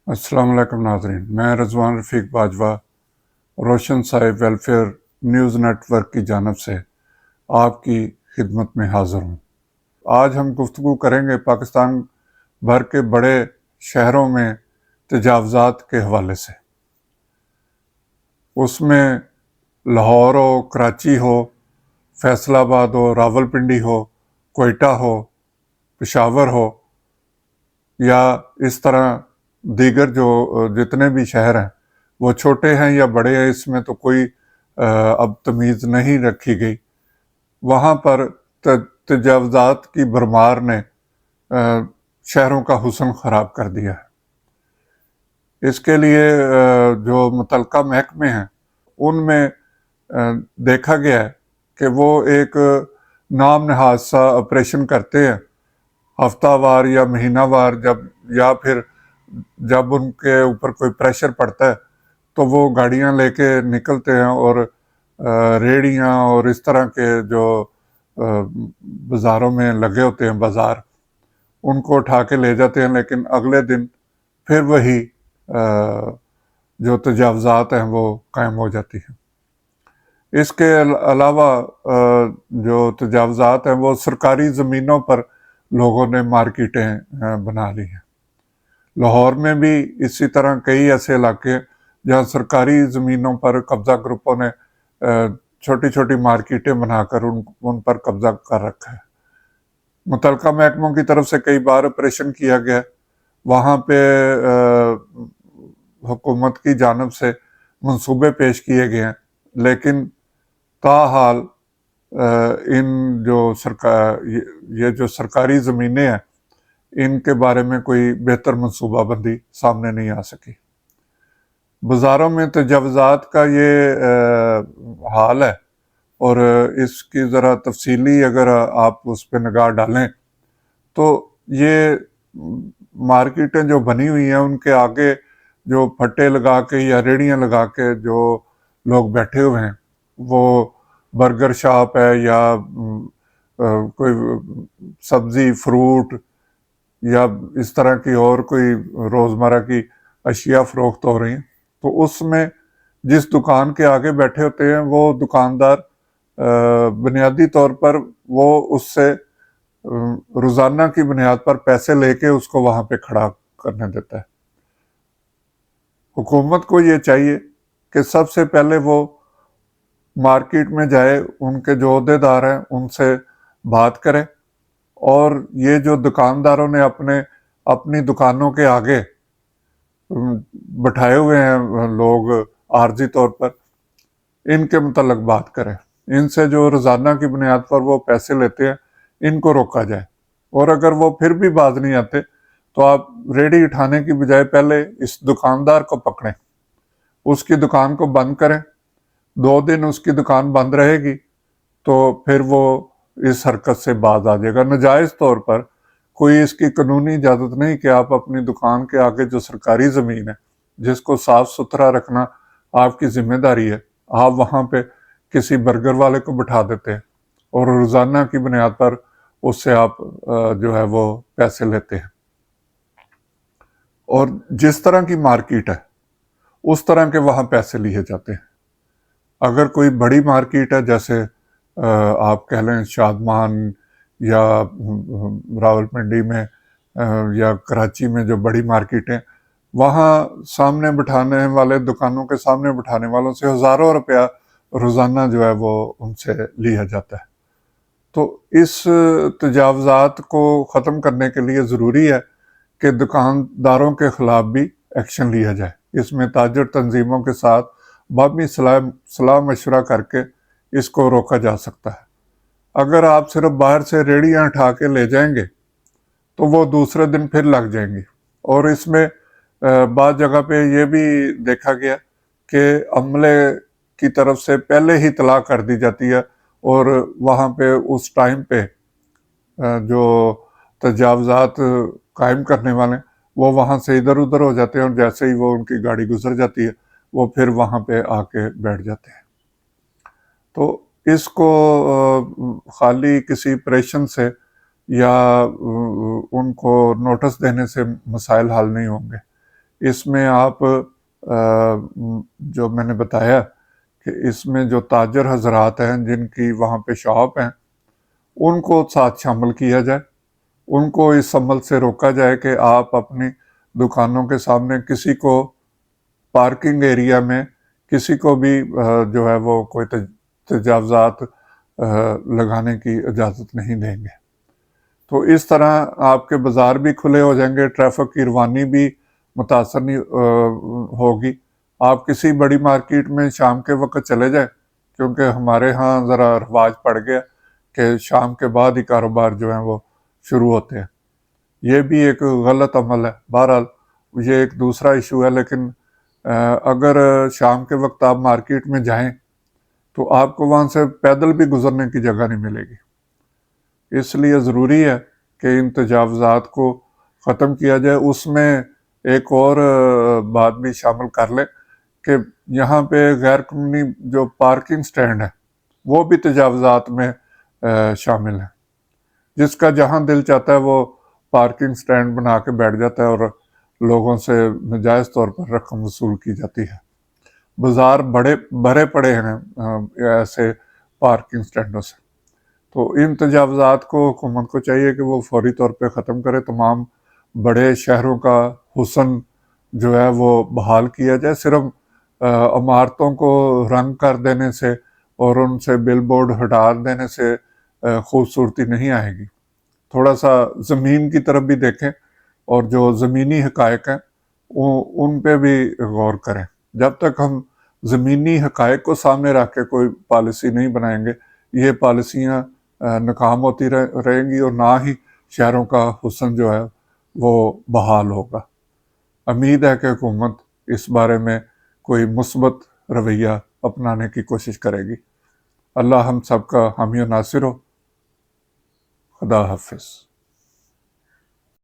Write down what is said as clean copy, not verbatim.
अस्सलाम वालेकुम नाज़रीन, मैं रज़वान रफ़ीक बाजवा रोशन साहिब वेलफेयर न्यूज़ नेटवर्क की जानब से आपकी खिदमत में हाज़िर हूँ। आज हम गुफ्तगू करेंगे पाकिस्तान भर के बड़े शहरों में तजावज़ात के हवाले से। उसमें लाहौर हो, कराची हो, फैसलाबाद हो, रावलपिंडी हो, कोयटा हो, पेशावर हो, या इस तरह दीगर जो जितने भी शहर हैं वो छोटे हैं या बड़े हैं, इसमें तो कोई अब तमीज़ नहीं रखी गई। वहाँ पर तजावज़ात की भरमार ने शहरों का हुस्न ख़राब कर दिया है। इसके लिए जो मुतल्लिका महकमे हैं उनमें देखा गया है कि वो एक नाम नहाज सा ऑपरेशन करते हैं हफ्तावार या महीनावार, जब या फिर जब उनके ऊपर कोई प्रेशर पड़ता है तो वो गाड़ियां लेके निकलते हैं और रेहड़ियां और इस तरह के जो बाज़ारों में लगे होते हैं बाज़ार, उनको उठा के ले जाते हैं, लेकिन अगले दिन फिर वही जो तजावज़ात हैं वो कायम हो जाती हैं। इसके अलावा जो तजावज़ात हैं वो सरकारी ज़मीनों पर लोगों ने मार्केटें बना ली हैं। लाहौर में भी इसी तरह कई ऐसे इलाके जहाँ सरकारी ज़मीनों पर कब्ज़ा ग्रुपों ने छोटी छोटी मार्केटें बनाकर उन पर कब्ज़ा कर रखा है। मुतल्लिका महकमों की तरफ से कई बार ऑपरेशन किया गया, वहाँ पे हुकूमत की जानब से मंसूबे पेश किए गए हैं, लेकिन ताहाल इन जो ये जो सरकारी ज़मीनें हैं इनके बारे में कोई बेहतर मनसूबाबंदी सामने नहीं आ सकी। बाज़ारों में तजावज़ात का ये हाल है, और इसकी ज़रा तफसीली अगर आप उस पर निगाह डालें तो ये मार्केटें जो बनी हुई हैं उनके आगे जो फट्टे लगा के या रेहड़ियाँ लगा के जो लोग बैठे हुए हैं, वो बर्गर शॉप है या कोई सब्ज़ी फ्रूट या इस तरह की और कोई रोज़मर्रा की अशिया फ़रोख्त हो रही हैं, तो उसमें जिस दुकान के आगे बैठे होते हैं वो दुकानदार बुनियादी तौर पर वो उससे रोज़ाना की बुनियाद पर पैसे लेके उसको वहाँ पे खड़ा करने देता है। हुकूमत को ये चाहिए कि सबसे पहले वो मार्केट में जाए, उनके जो अहदेदार हैं उनसे बात करे, और ये जो दुकानदारों ने अपनी दुकानों के आगे बैठाए हुए हैं लोग आर्जी तौर पर, इनके मुतल्लिक बात करें। इनसे जो रोज़ाना की बुनियाद पर वो पैसे लेते हैं इनको रोका जाए, और अगर वो फिर भी बाज नहीं आते तो आप रेहड़ी उठाने की बजाय पहले इस दुकानदार को पकड़ें, उसकी दुकान को बंद करें। 2 दिन उसकी दुकान बंद रहेगी तो फिर वो इस हरकत से बाज आ जाएगा। नाजायज़ तौर पर कोई इसकी कानूनी इजाज़त नहीं कि आप अपनी दुकान के आगे जो सरकारी ज़मीन है जिसको साफ़ सुथरा रखना आपकी ज़िम्मेदारी है, आप वहाँ पे किसी बर्गर वाले को बिठा देते हैं और रोज़ाना की बुनियाद पर उससे आप जो है वो पैसे लेते हैं। और जिस तरह की मार्केट है उस तरह के वहाँ पैसे लिए जाते हैं। अगर कोई बड़ी मार्केट है, जैसे आप कह लें शादमान या रावलपिंडी में या कराची में जो बड़ी मार्केटें, वहाँ सामने बिठाने वाले दुकानों के सामने बिठाने वालों से हज़ारों रुपया रोज़ाना जो है वो उनसे लिया जाता है। तो इस तजावज़ात को ख़त्म करने के लिए ज़रूरी है कि दुकानदारों के ख़िलाफ़ भी एक्शन लिया जाए। इसमें ताजर तंजीमों के साथ बाहमी सलाह मशवरा करके इसको रोका जा सकता है। अगर आप सिर्फ बाहर से रेहड़ियाँ उठा के ले जाएंगे तो वो दूसरे दिन फिर लग जाएंगी, और इसमें बाद जगह पे ये भी देखा गया कि अमले की तरफ से पहले ही इतला कर दी जाती है, और वहाँ पे उस टाइम पे जो तजावज़ात कायम करने वाले वो वहाँ से इधर उधर हो जाते हैं, और जैसे ही वो उनकी गाड़ी गुजर जाती है वो फिर वहाँ पे आके बैठ जाते हैं। तो इसको खाली किसी प्रेशन से या उनको नोटिस देने से मसाइल हल नहीं होंगे। اس میں آپ جو میں نے بتایا کہ اس میں جو تاجر حضرات ہیں جن کی وہاں پہ شاپ ہیں ان کو ساتھ شامل کیا جائے، ان کو اس عمل سے روکا جائے کہ آپ اپنی دکانوں کے سامنے کسی کو پارکنگ ایریا میں کسی کو بھی جو ہے وہ کوئی تجاوزات لگانے کی اجازت نہیں دیں گے۔ تو اس طرح آپ کے بازار بھی کھلے ہو جائیں گے، ٹریفک کی روانی بھی متاثر نہیں ہوگی۔ آپ کسی بڑی مارکیٹ میں شام کے وقت چلے جائیں، کیونکہ ہمارے ہاں ذرا رواج پڑ گیا کہ شام کے بعد ہی کاروبار جو ہیں وہ شروع ہوتے ہیں۔ یہ بھی ایک غلط عمل ہے۔ بہرحال یہ ایک دوسرا ایشو ہے، لیکن اگر شام کے وقت آپ مارکیٹ میں جائیں تو آپ کو وہاں سے پیدل بھی گزرنے کی جگہ نہیں ملے گی۔ اس لیے ضروری ہے کہ ان تجاوزات کو ختم کیا جائے۔ اس میں ایک اور بات بھی شامل کر لیں کہ یہاں پہ غیر قانونی جو پارکنگ سٹینڈ ہے وہ بھی تجاوزات میں شامل ہے۔ جس کا جہاں دل چاہتا ہے وہ پارکنگ سٹینڈ بنا کے بیٹھ جاتا ہے اور لوگوں سے ناجائز طور پر رقم وصول کی جاتی ہے۔ بازار بھرے پڑے ہیں ایسے پارکنگ سٹینڈوں سے۔ تو ان تجاوزات کو حکومت کو چاہیے کہ وہ فوری طور پہ ختم کرے۔ تمام بڑے شہروں کا حسن جو ہے وہ بحال کیا جائے۔ صرف عمارتوں کو رنگ کر دینے سے اور ان سے بل بورڈ ہٹا دینے سے خوبصورتی نہیں آئے گی۔ تھوڑا سا زمین کی طرف بھی دیکھیں اور جو زمینی حقائق ہیں ان پہ بھی غور کریں۔ جب تک ہم زمینی حقائق کو سامنے رکھ کے کوئی پالیسی نہیں بنائیں گے، یہ پالیسیاں ناکام ہوتی رہیں گی اور نہ ہی شہروں کا حسن جو ہے وہ بحال ہوگا۔ امید ہے کہ حکومت اس بارے میں کوئی مثبت رویہ اپنانے کی کوشش کرے گی۔ اللہ ہم سب کا حامی و ناصر ہو۔ خدا حافظ۔